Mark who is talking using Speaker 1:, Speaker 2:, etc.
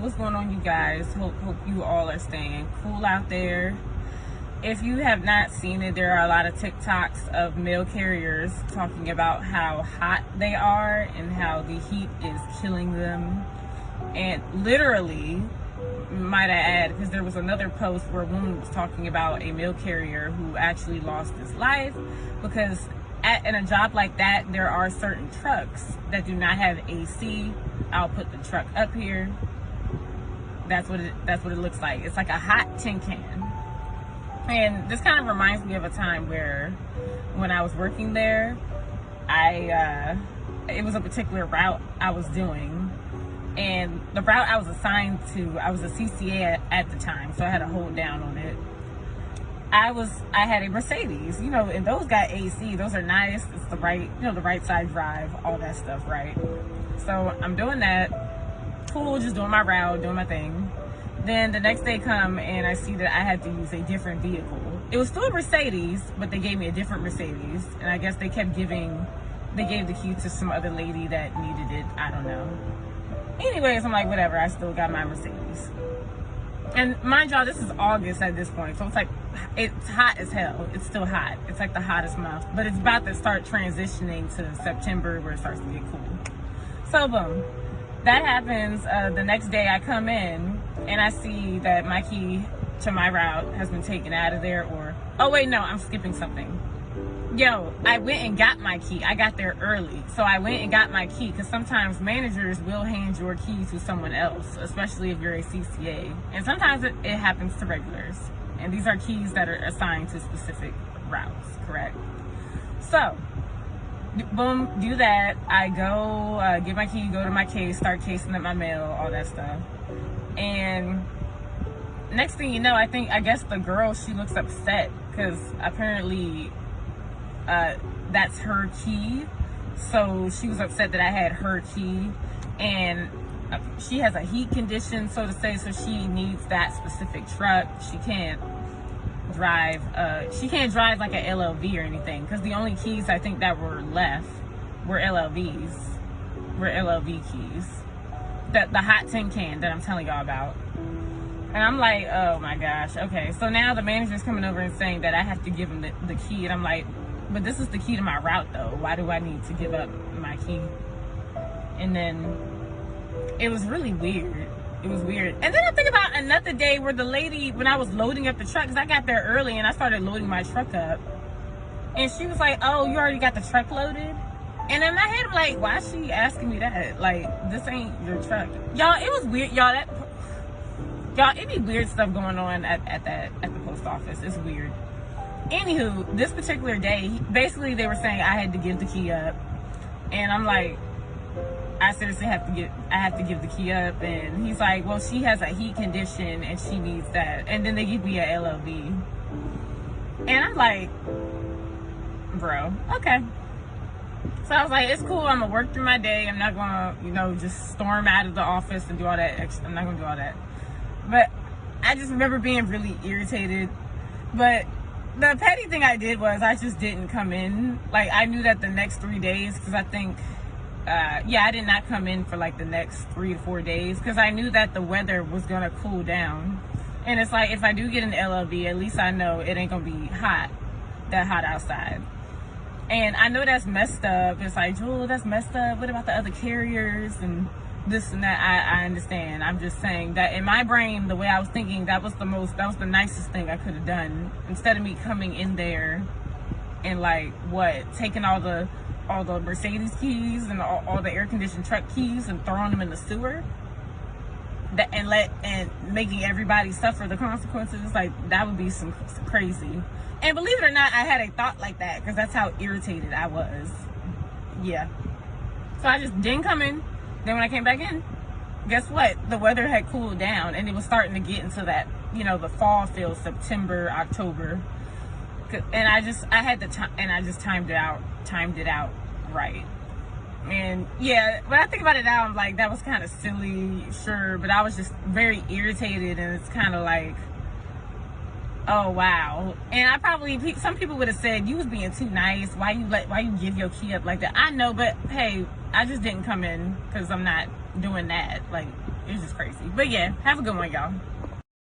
Speaker 1: What's going on, you guys? Hope you all are staying cool out there. If you have not seen it, there are a lot of TikToks of mail carriers talking about how hot they are and how the heat is killing them. And literally, might I add, because there was another post where a woman was talking about a mail carrier who actually lost his life because in a job like that, there are certain trucks that do not have AC. I'll put the truck up here. That's what it looks like. It's like a hot tin can. And this kind of reminds me of a time where when I was working there, it was a particular route I was doing. And the route I was assigned to, I was a CCA at the time, so I had to hold down on it. I had a Mercedes, and those got AC. Those are nice. It's the right side drive, all that stuff, right? So I'm doing that. Cool, just doing my route, doing my thing. Then the next day come and I see that I had to use a different vehicle. It was still a Mercedes, but they gave me a different Mercedes. And I guess they gave the key to some other lady that needed it. I don't know. Anyways, I'm like, whatever, I still got my Mercedes. And mind y'all, this is August at this point. So it's like, it's hot as hell. It's still hot. It's like the hottest month. But it's about to start transitioning to September where it starts to get cool. So boom. That happens. The next day I come in and I see that my key to my route has been taken out of there, oh wait, no, I'm skipping something. I went and got my key. I got there early. So I went and got my key because sometimes managers will hand your key to someone else, especially if you're a CCA. And sometimes it happens to regulars. And these are keys that are assigned to specific routes, correct? So boom, do that. I go get my key, go to my case, start casing up my mail, all that stuff. And next thing you know, I guess the girl, she looks upset because apparently that's her key. So she was upset that I had her key, and she has a heat condition, so to say, so she needs that specific truck. She can't drive like a LLV or anything, because the only keys I think that were left were LLV keys, the hot tin can that I'm telling y'all about. And I'm like, oh my gosh, okay. So now the manager's coming over and saying that I have to give him the key, and I'm like, but this is the key to my route though. Why do I need to give up my key? And then it was really weird. It was weird. And then I think about another day where the lady, when I was loading up the truck, because I got there early and I started loading my truck up, and she was like, oh, you already got the truck loaded? And in my head, I'm like, why is she asking me that? Like, this ain't your truck. Y'all, it was weird. Y'all, it be weird stuff going on at the post office. It's weird. Anywho, this particular day, basically they were saying I had to give the key up. And I'm like, I seriously have to give the key up. And he's like, well, she has a heat condition and she needs that. And then they give me a LLV. And I'm like, bro, okay. So I was like, it's cool. I'm gonna work through my day. I'm not gonna, just storm out of the office and do all that extra. I'm not gonna do all that. But I just remember being really irritated. But the petty thing I did was I just didn't come in. Like, I knew that the next 3 days, because I think, I did not come in for like the next 3 to 4 days because I knew that the weather was going to cool down. And it's like, if I do get an LLV, at least I know it ain't going to be that hot outside. And I know that's messed up. It's like, Jewel, that's messed up. What about the other carriers and this and that? I understand. I'm just saying that in my brain, the way I was thinking, that was the nicest thing I could have done. Instead of me coming in there and like, taking all the Mercedes keys and all the air-conditioned truck keys and throwing them in the sewer, and making everybody suffer the consequences. Like, that would be some crazy. And believe it or not, I had a thought like that because that's how irritated I was. Yeah. So I just didn't come in. Then when I came back in, guess what? The weather had cooled down and it was starting to get into that, the fall feel, September, October. And I just timed it out right. And yeah, when I think about it now, I'm like, that was kind of silly, sure, but I was just very irritated. And it's kind of like, oh wow. And some people would have said, you was being too nice, why you give your key up like that? I know, but hey, I just didn't come in because I'm not doing that. Like, It's just crazy. But yeah, have a good one, y'all.